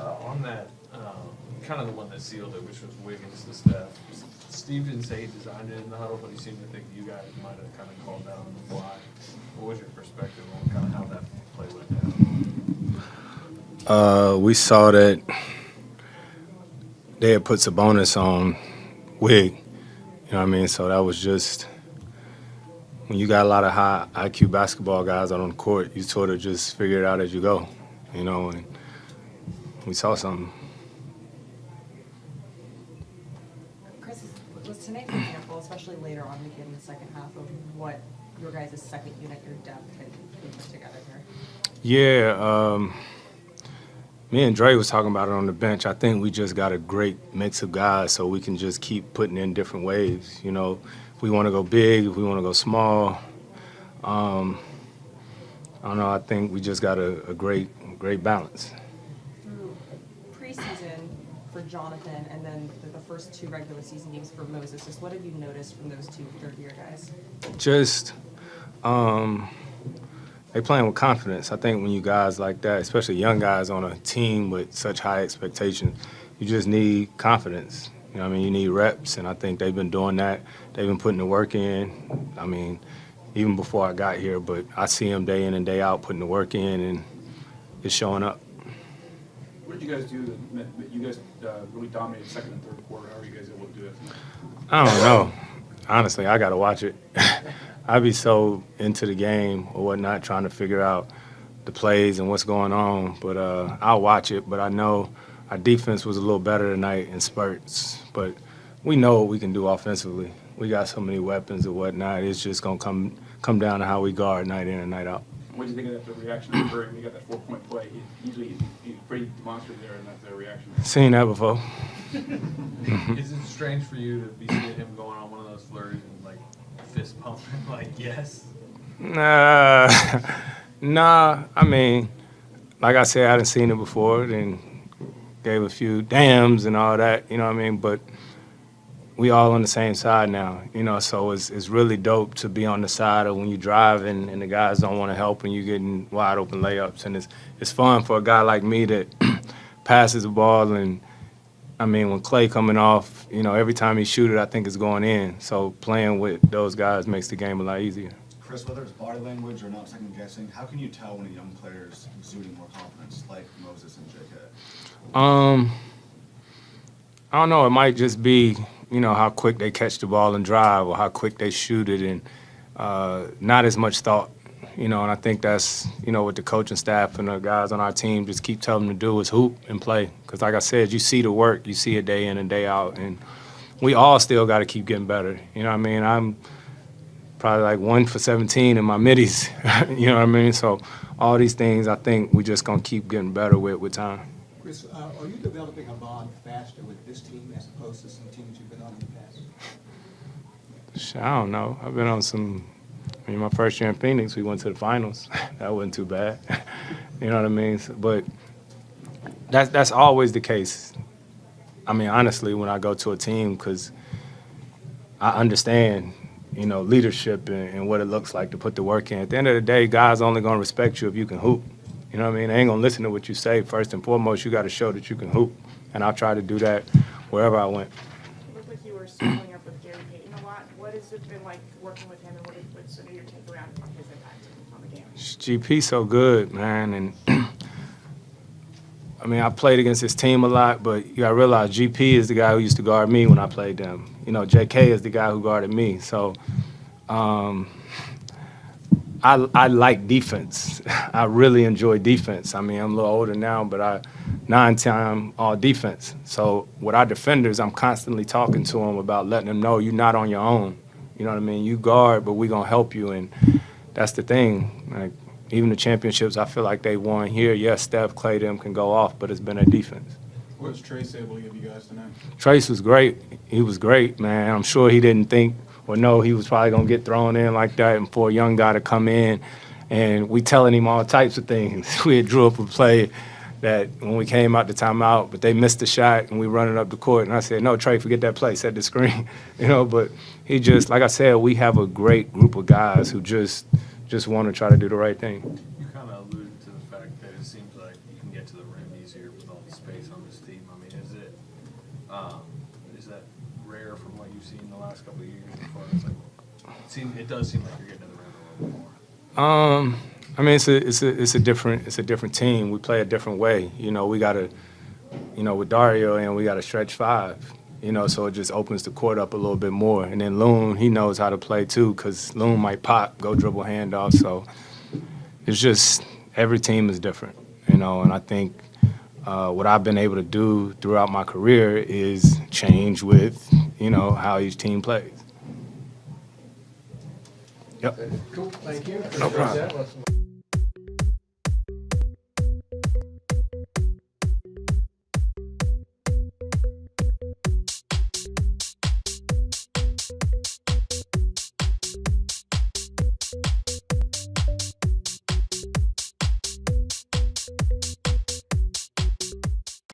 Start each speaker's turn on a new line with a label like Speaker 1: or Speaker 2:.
Speaker 1: On that, kind of the one that sealed it, which was Wiggins to Steph. Steve didn't say he designed it in the huddle, but he seemed to think you guys might have kind of called that on the fly. What was your perspective on kind of how that play went down?
Speaker 2: We saw that they had put Sabonis on Wig. You know what I mean? So that was just when you got a lot of high IQ basketball guys out on the court, you sort of just figure it out as you go, you know, and we saw something.
Speaker 3: Chris, was tonight an example, especially later on in the second half, of what your guys' second unit, your depth, can put together here?
Speaker 2: Yeah, me and Dre was talking about it on the bench. I think we just got a great mix of guys, so we can just keep putting in different waves. You know, if we want to go big, if we want to go small. I don't know. I think we just got a great balance.
Speaker 3: Through preseason for Jonathan and then the first two regular season games for Moses, just what have you noticed from those two third-year guys?
Speaker 2: Just they playing with confidence. I think when you guys like that, especially young guys on a team with such high expectations, you just need confidence. You know what I mean? You need reps, and I think they've been doing that. They've been putting the work in. I mean, even before I got here, but I see them day in and day out putting the work in, and it's showing up.
Speaker 4: What did you guys do that you guys really dominated second and third quarter? How are you guys able to do it?
Speaker 2: I don't know. Honestly, I got to watch it. I'd be so into the game or whatnot, trying to figure out the plays and what's going on. But I'll watch it. But I know our defense was a little better tonight in spurts. But we know what we can do offensively. We got so many weapons and whatnot. It's just going to come down to how we guard night in and night out.
Speaker 4: What do you think of the reaction of Curry when he got that 4-point play? Usually he's pretty demonstrative there, and that's the reaction.
Speaker 2: Seen that before.
Speaker 1: Is it strange for you to be seeing him going on one of those flurries and like fist pumping, like yes?
Speaker 2: Nah. I mean, like I said, I hadn't seen it before. Then gave a few dams and all that. You know what I mean? But we all on the same side now. You know, so it's really dope to be on the side of when you drive and the guys don't want to help and you getting wide open layups. And it's fun for a guy like me that passes the ball. And I mean, when Clay coming off, you know, every time he shoot it, I think it's going in. So playing with those guys makes the game a lot easier.
Speaker 5: Chris, whether it's body language or not second guessing, how can you tell when a young player is exuding more confidence, like Moses and JK?
Speaker 2: I don't know. It might just be, you know, how quick they catch the ball and drive, or how quick they shoot it, and not as much thought. You know, and I think that's, you know, what the coaching staff and the guys on our team just keep telling them to do is hoop and play. Because like I said, you see the work, you see it day in and day out, and we all still got to keep getting better. You know what I mean? I'm probably like 1 for 17 in my middies. You know what I mean? So all these things, I think we just gonna keep getting better with time.
Speaker 6: Chris, are you developing a bond faster with this team as opposed to some teams you've been on in the past?
Speaker 2: I don't know. I've been on some. I mean, my first year in Phoenix, we went to the finals. That wasn't too bad. You know what I mean? But that's always the case. I mean, honestly, when I go to a team, because I understand, you know, leadership and what it looks like to put the work in. At the end of the day, guys only going to respect you if you can hoop. You know what I mean? They ain't going to listen to what you say. First and foremost, you got to show that you can hoop. And I'll try to do that wherever I went.
Speaker 7: It looked like you were circling up with Gary Payton a lot. What has it been like working with him, and what's sort of your take around on his impact on the game?
Speaker 2: GP's so good, man. And I mean, I played against his team a lot, but you got to realize GP is the guy who used to guard me when I played them. You know, JK is the guy who guarded me. So I like defense. I really enjoy defense. I mean, I'm a little older now, but I 9-time all defense. So with our defenders, I'm constantly talking to them about letting them know you're not on your own. You know what I mean? You guard, but we're going to help you. And that's the thing. Like, even the championships, I feel like they won here. Yes, Steph, Clay, them can go off, but it's been a defense.
Speaker 4: What was Trace able to give you guys tonight?
Speaker 2: Trace was great. He was great, man. I'm sure he didn't think or know he was probably going to get thrown in like that, and for a young guy to come in, and we telling him all types of things. We had drew up a play that when we came out the timeout, but they missed the shot, and we running up the court, and I said, no, Trey, forget that play, set the screen. You know, but he just, like I said, we have a great group of guys who just want to try to do the right thing.
Speaker 1: You kind of alluded to the fact that it seems like you can get to the the rim easier with all the space on this team. I mean, is that rare from what you've seen in the last couple of years as far as like, it does seem like you're getting to the rim a little bit more.
Speaker 2: I mean, it's a different team. We play a different way. You know, we got to, you know, with Dario and we got to stretch five. You know, so it just opens the court up a little bit more. And then Loon, he knows how to play too, because Loon might pop, go dribble handoff. So it's just every team is different, you know. And I think what I've been able to do throughout my career is change with, you know, how each team plays. Yep.
Speaker 1: Cool, thank you.
Speaker 2: No problem.